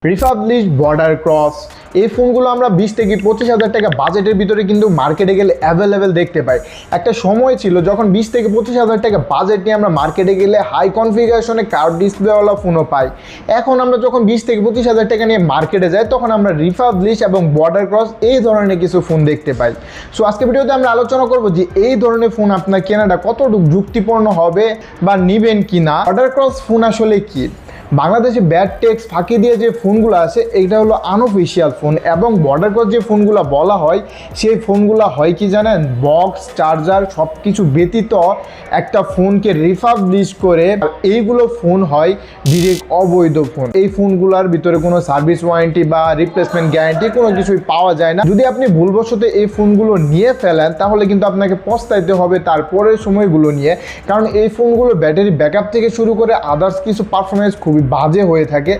Refurbished border cross এই ফোনগুলো আমরা 20 থেকে 25,000 টাকা বাজেটের ভিতরে কিন্তু মার্কেটে গেলে অ্যাভেলেবেল দেখতে পাই। একটা সময় ছিল যখন 20 থেকে 25,000 টাকা বাজেট নিয়ে আমরা মার্কেটে গেলে হাই কনফিগারেশনে কার্ভ ডিসপ্লেওয়ালা ফোনও পাই। এখন আমরা যখন 20 থেকে 25,000 টাকা নিয়ে মার্কেটে যাই তখন আমরা রিফাবলিশ এবং বর্ডার ক্রস এই ধরনের কিছু ফোন দেখতে পাই। সো আজকে ভিডিওতে আমরা আলোচনা করব যে এই ধরনের ফোন আপনার কেনাটা কতটুকু যুক্তিপূর্ণ হবে বা নেবেন কি না। বর্ডার ক্রস ফোন আসলে কি? বাংলাদেশে ব্যাড টেক্স ফাঁকি দিয়ে যে ফোনগুলো আছে এটা হলো আনঅফিশিয়াল ফোন, এবং বর্ডার ক্রস যে ফোনগুলো বলা হয় সেই ফোনগুলো হয় কি জানেন, বক্স চার্জার সব কিছু ব্যতীত একটা ফোনকে রিফাবলিশ করে এইগুলো ফোন হয় ডিরেক্ট অবৈধ ফোন। এই ফোনগুলোর ভিতরে কোনো সার্ভিস ওয়ারেন্টি বা রিপ্লেসমেন্ট গ্যারান্টি কোনো কিছুই পাওয়া যায় না। যদি আপনি ভুলবশত এই ফোনগুলো নিয়ে ফেলেন তাহলে কিন্তু আপনাকে পস্তাইতে হবে তারপরের সময়গুলো নিয়ে, কারণ এই ফোনগুলো ব্যাটারি ব্যাকআপ থেকে শুরু করে আদার্স কিছু পারফরমেন্স খুবই বাজে হয়ে থাকে।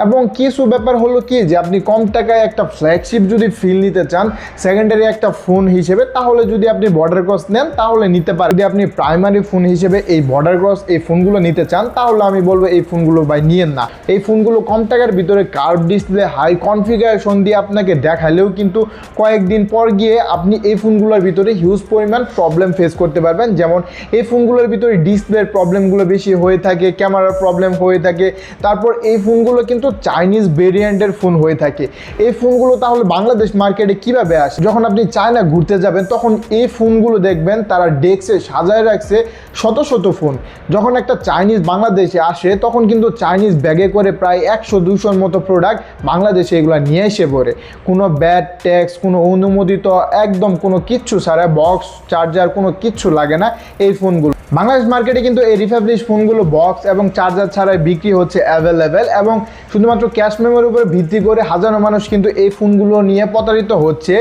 এবং কিছু ব্যাপার হলো কি যে আপনি কম টাকায় একটা ফ্ল্যাগশিপ যদি ফিল নিতে চান সেকেন্ডারি একটা ফোন হিসেবে, তাহলে যদি আপনি বর্ডার ক্রস নেন তাহলে নিতে পারেন। যদি আপনি প্রাইমারি ফোন হিসেবে এই বর্ডার ক্রস এই ফোনগুলো নিতে চান তাহলে আমি বলবো এই ফোনগুলো ভাই নিয়েন না। এই ফোনগুলো কম টাকার ভিতরে কার্ভ ডিসপ্লে হাই কনফিগারেশন দিয়ে আপনাকে দেখালেও কিন্তু কয়েকদিন পর গিয়ে আপনি এই ফোনগুলোর ভিতরে হিউজ পরিমাণ প্রবলেম ফেস করতে পারবেন। যেমন এই ফোনগুলোর ভিতরে ডিসপ্লের প্রবলেমগুলো বেশি হয়ে থাকে, ক্যামেরার প্রবলেম হয়ে থাকে, তারপর এই ফোনগুলো কিন্তু চাইনিজ ভেরিয়েন্টের ফোন হয়ে থাকে। এই ফোনগুলো তাহলে বাংলাদেশ মার্কেটে কিভাবে আসে? যখন আপনি চায়না ঘুরতে যাবেন তখন এই ফোনগুলো দেখবেন তারা ডেস্কে সাজায় রাখছে শত শত ফোন। যখন একটা চাইনিজ বাংলাদেশে আসে তখন কিন্তু চাইনিজ ব্যাগে করে প্রায় 100-200 মতো প্রোডাক্ট বাংলাদেশে এগুলো নিয়ে এসে পড়ে, কোনো ব্যাড ট্যাক্স, কোনো অনুমোদিত, একদম কোনো কিচ্ছু ছাড়া, বক্স চার্জার কোনো কিচ্ছু লাগে না এই ফোনগুলো। বাংলাদেশ মার্কেটে কিন্তু এই রিফাবলিশ ফোনগুলো বক্স এবং চার্জার ছাড়াই বিক্রি হচ্ছে অ্যাভেলেবেল, এবং শুধুমাত্র ক্যাশ মেমোরির উপর ভিত্তি করে হাজারো মানুষ কিন্তু এই ফোনগুলো নিয়ে প্রতারিত হচ্ছে।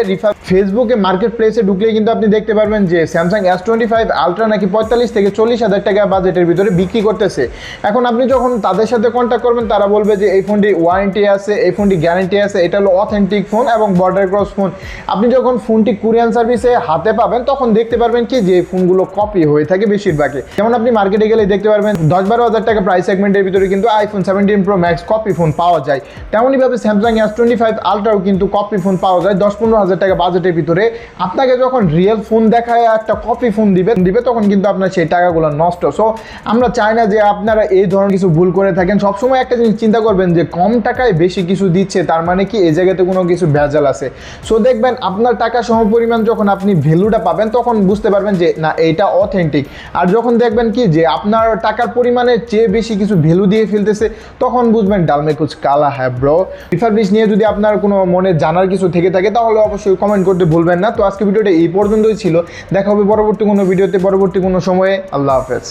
ফেসবুকে মার্কেট প্লেসে ঢুকলে কিন্তু আপনি দেখতে পারবেন যে স্যামসাং S25 আলট্রা নাকি 45 থেকে 40,000 টাকা বাজেটের ভিতরে বিক্রি করতেছে। এখন আপনি যখন তাদের সাথে কন্ট্যাক্ট করবেন তারা বলবে যে এই ফোনটি ওয়ারেন্টি আছে, এই ফোনটি গ্যারান্টি আছে, এটা হলো অথেন্টিক ফোন এবং বর্ডার ক্রস ফোন। আপনি যখন ফোনটি কুরিয়ার সার্ভিসে হাতে পাবেন তখন দেখতে পারবেন কি যে এই ফোনগুলো কপি হয়ে থাকে বেশিরভাগই। যেমন আপনি মার্কেটে গেলে দেখতে পারবেন 10-12 টাকা প্রাইস সেগমেন্টের ভিতরে কিন্তু iPhone 17 Pro Max copy phone পাওয়া যায়। তেমনইভাবে স্যামসাং S25 আলট্রাও কিন্তু কপি ফোন পাওয়া যায় 10-15 টাকা বাজেটের ভিতরে। আপনাকে যখন রিয়েল ফোন দেখায় একটা কপি ফোন দিবে তখন কিন্তু আপনার সেই টাকাগুলো নষ্ট। সো আমরা চাই না যে আপনারা এই ধরনের কিছু ভুল করে থাকেন। সবসময় একটা জিনিস চিন্তা করবেন যে কম টাকায় বেশি কিছু দিচ্ছে তার মানে কি এই জায়গাতে কোনো কিছু ভেজাল আছে। সো দেখবেন আপনার টাকা সমপরিমাণ যখন আপনি ভ্যালুটা পাবেন তখন বুঝতে পারবেন যে না এইটা অথেন্টিক। আর যখন দেখবেন কি যে আপনার টাকার পরিমাণের চেয়ে বেশি কিছু ভ্যালু দিয়ে ফেলতেছে তখন বুঝবেন ডাল মে কুছ কালা হ্যায় ব্রো। রিফাবলিশ নিয়ে যদি আপনার কোনো মনে জানার কিছু থেকে থাকে তাহলে অবশ্যই কমেন্ট করতে ভুলবেন না। তো আজকে ভিডিওটা এই পর্যন্তই ছিল, দেখা হবে পরবর্তী কোনো ভিডিওতে পরবর্তী কোনো সময়ে। আল্লাহ হাফেজ।